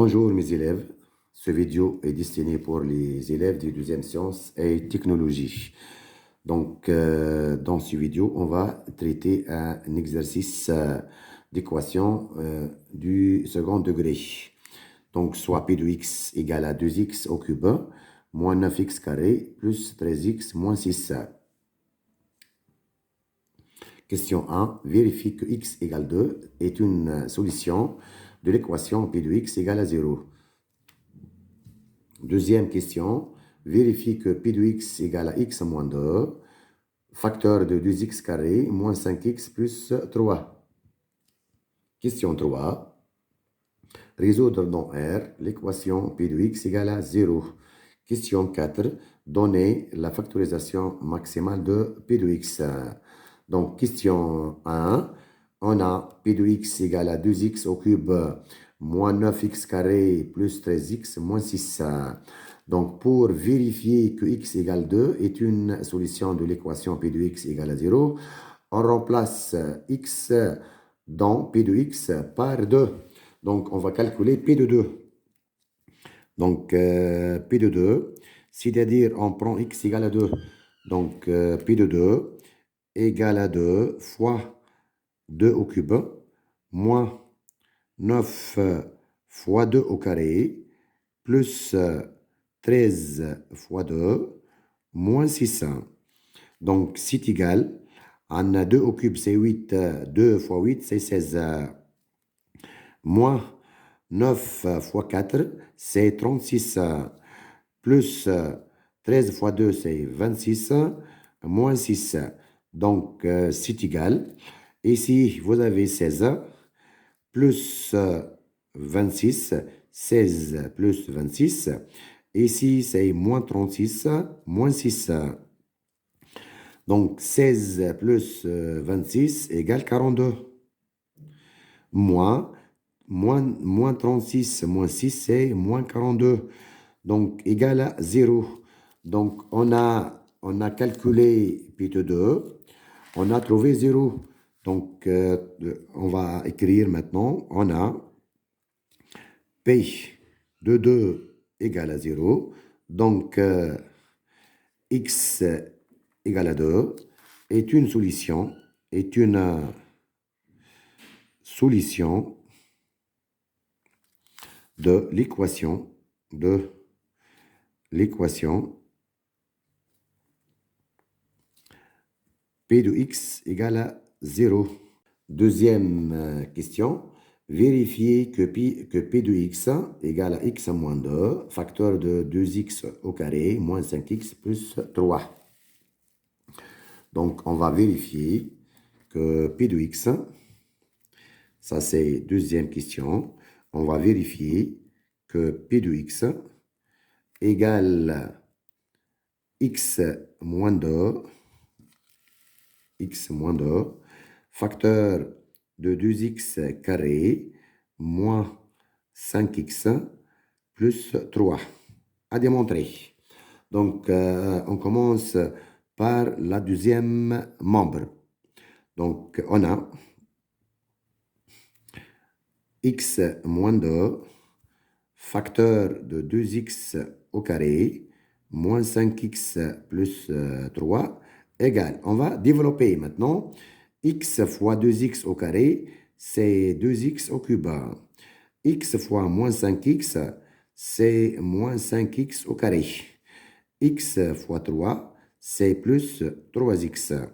Bonjour mes élèves, cette vidéo est destinée pour les élèves des deuxième sciences et technologie. Donc, dans cette vidéo, on va traiter un exercice d'équation du second degré. Donc, soit P de x égale à 2x au cube moins 9x carré plus 13x moins 6. Question 1. Vérifie que x égale 2 est une solution de l'équation P de x égale à 0. Deuxième question, vérifie que P de x égale à x moins 2, facteur de 2x carré moins 5x plus 3. Question 3, résoudre dans R l'équation P de x égale à 0. Question 4, donner la factorisation maximale de P de x. Donc, question 1, on a P de x égale à 2x au cube moins 9x carré plus 13x moins 6. Donc, pour vérifier que x égale 2 est une solution de l'équation P de x égale à 0, on remplace x dans P de x par 2. Donc, on va calculer P de 2. Donc, P de 2, c'est-à-dire on prend x égale à 2. Donc, P de 2 égale à 2 fois 2 au cube moins 9 fois 2 au carré plus 13 fois 2 moins 6. Donc, c'est égal. On a 2 au cube, c'est 8. 2 fois 8, c'est 16. Moins 9 fois 4, c'est 36. Plus 13 fois 2, c'est 26. Moins 6. Donc, c'est égal. Ici, vous avez 16 plus 26. 16 plus 26. Ici, c'est moins 36, moins 6. Donc, 16 plus 26 égale 42. Moins 36, moins 6, c'est moins 42. Donc, égal à 0. Donc, on a calculé P de 2. On a trouvé 0. Donc, on va écrire maintenant. On a P de 2 égale à 0. Donc, x égale à 2 est une solution, de l'équation P de x égale à 0. Deuxième question. Vérifier que P de x égale à x moins 2, facteur de 2x au carré, moins 5x plus 3. Donc, on va vérifier que P de x, ça c'est deuxième question, on va vérifier que P de x égale x moins 2, facteur de 2x carré moins 5x plus 3 à démontrer. Donc, on commence par la deuxième membre. Donc, on a x moins 2, facteur de 2x au carré, moins 5x plus 3, égale. On va développer maintenant. X fois 2x au carré, c'est 2x au cube. X fois moins 5x, c'est moins 5x au carré. X fois 3, c'est plus 3x.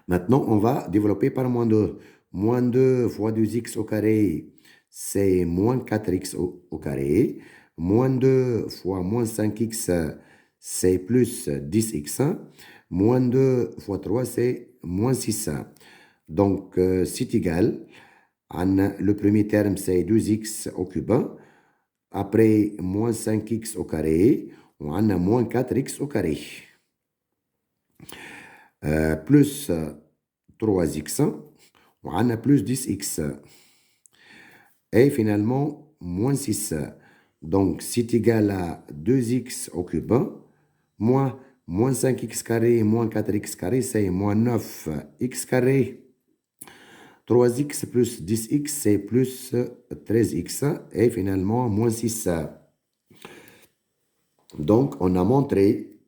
Maintenant, on va développer par moins 2. Moins 2 fois 2x au carré, c'est moins 4x au carré. Moins 2 fois moins 5x, c'est plus 10x. Moins 2 fois 3, c'est moins 6. Donc, c'est égal. Le premier terme, c'est 2x au cube. Après, moins 5x au carré, on a moins 4x au carré. Plus 3x, on a plus 10x. Et finalement, moins 6. Donc, c'est égal à 2x au cube, moins 5x carré, moins 4x carré, c'est moins 9x carré. 3x plus 10x, c'est plus 13x. Et finalement, moins 6. Donc, on a montré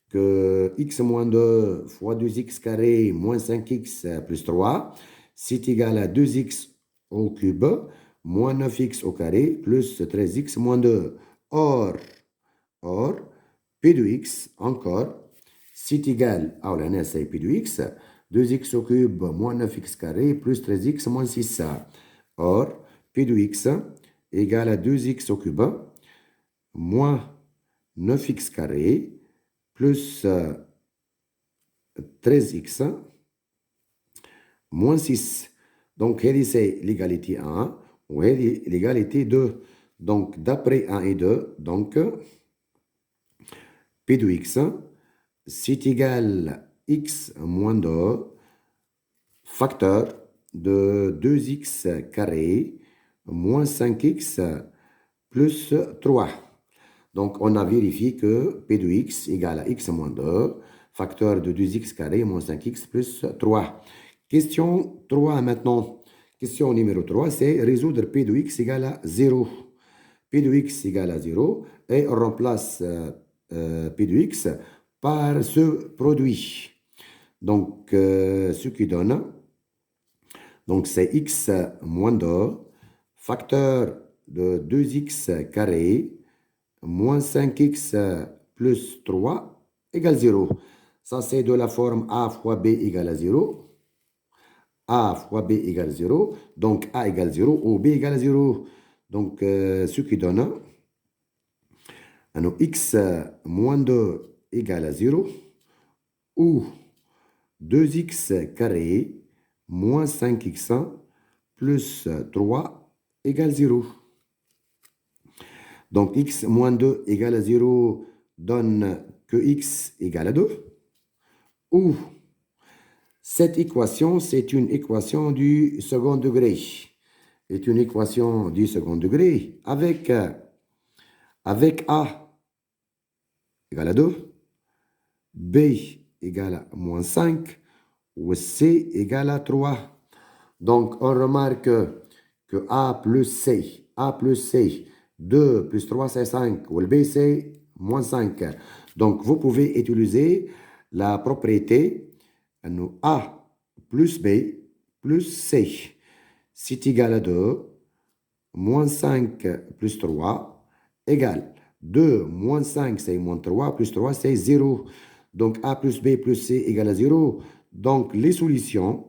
que x moins 2 fois 2x carré moins 5x plus 3, c'est égal à 2x au cube moins 9x au carré plus 13x moins 2. Or, P de x, encore, c'est égal à la c'est P de x, 2x au cube moins 9x carré plus 13x moins 6. Or, P de x égale à 2x au cube moins 9x carré plus 13x moins 6. Donc, c'est l'égalité 1 ou l'égalité 2. Donc, d'après 1 et 2, donc, P de x, c'est égal x moins 2, facteur de 2x carré moins 5x plus 3. Donc, on a vérifié que P de x égale à x moins 2, facteur de 2x carré moins 5x plus 3. Question 3 maintenant. Question numéro 3, c'est résoudre P de x égale à 0. P de x égale à 0 et on remplace P de x par ce produit. Donc, ce qui donne, donc c'est x moins 2, facteur de 2x carré moins 5x plus 3 égale 0. Ça, c'est de la forme a fois b égale à 0. A fois b égale 0. Donc, a égale 0 ou b égale 0. Donc, ce qui donne, x moins 2 égale à 0 ou 2x carré moins 5x plus 3 égale 0. Donc, x moins 2 égale à 0 donne que x égale à 2. Ou cette équation, c'est une équation du second degré. C'est une équation du second degré avec a égale à 2, b égale à moins 5 ou c égale à 3. Donc, on remarque que a plus c, 2 plus 3, c'est 5, ou le b, c'est moins 5. Donc, vous pouvez utiliser la propriété a plus b plus c. C'est égal à 2, moins 5 plus 3, égale 2 moins 5, c'est moins 3, plus 3, c'est 0. Donc, a plus b plus c égale à 0. Donc, les solutions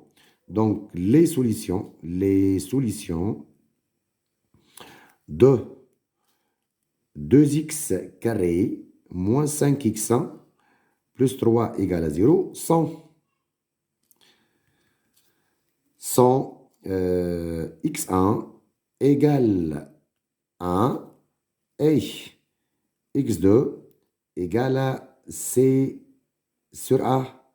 de 2x carré moins 5x plus 3 égale à 0 sont x1 égale 1 et x2 égale à c sur a.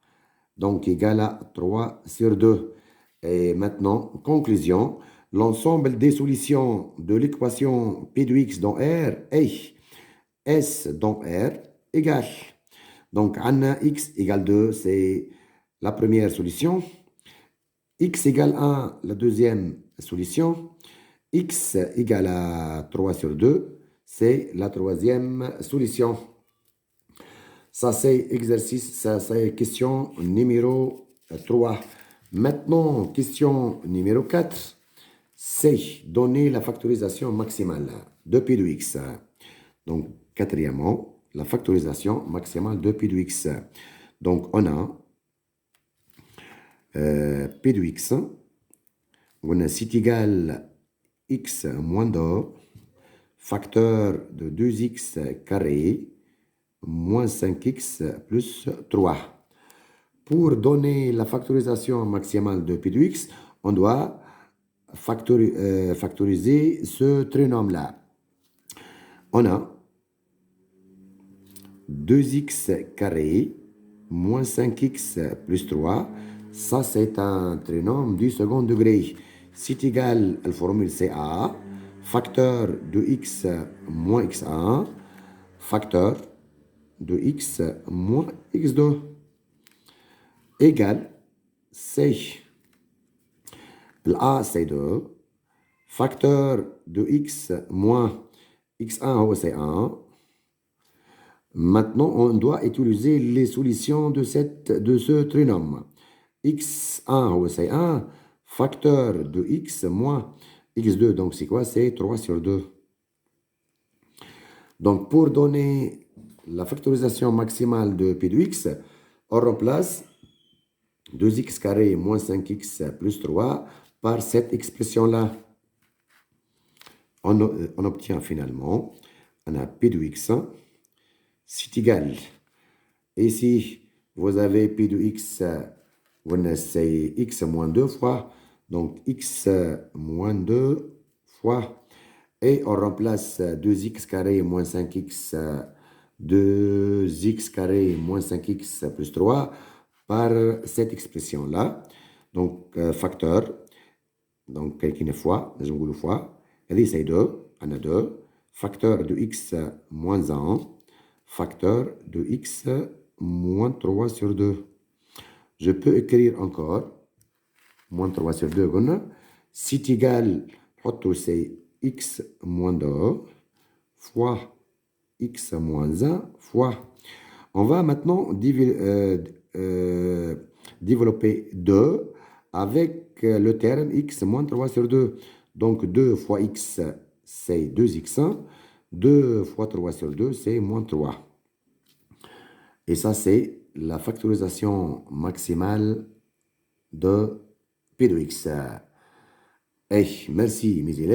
Donc, égal à 3 sur 2. Et maintenant, conclusion, l'ensemble des solutions de l'équation P de x dans R et S dans R égale. Donc, Anna x égale 2, c'est la première solution. X égale 1, la deuxième solution. X égale à 3 sur 2, c'est la troisième solution. Ça, c'est exercice, ça, c'est question numéro 3. Maintenant, question numéro 4, c'est donner la factorisation maximale de P de x. Donc, quatrièmement, la factorisation maximale de P de x. Donc, on a P de x, on a c'est égal x moins 2, facteur de 2x carré, moins 5x plus 3. Pour donner la factorisation maximale de P de x, on doit factoriser ce trinôme-là. On a 2x carré moins 5x plus 3. Ça, c'est un trinôme du second degré. C'est égal à la formule CA, facteur de x moins x1, facteur de x moins x2 égale C. A, c'est 2. Facteur de x moins x1, c'est 1. Maintenant, on doit utiliser les solutions de ce trinôme. x1, c'est 1. Facteur de x moins x2, donc c'est quoi? C'est 3 sur 2. Donc, pour donner la factorisation maximale de p de x, on remplace 2x carré moins 5x plus 3 par cette expression-là. On obtient finalement, on a p de x, c'est égal. Ici, vous avez p de x, c'est x moins 2 fois, donc x moins 2 fois. Et on remplace 2x carré moins 5x, 2x carré moins 5x plus 3 par cette expression-là. Donc, facteur. Donc, quelqu'un fois, je vous le fois. Et c'est 2, on a 2. Facteur de x moins 1. Facteur de x moins 3 sur 2. Je peux écrire encore. Moins 3 sur 2, c'est égal, c'est x moins 2 fois x moins 1 fois. On va maintenant développer 2 avec le terme x moins 3 sur 2. Donc 2 fois x, c'est 2x1. 2 fois 3 sur 2, c'est moins 3. Et ça, c'est la factorisation maximale de p de x. Et merci mes élèves.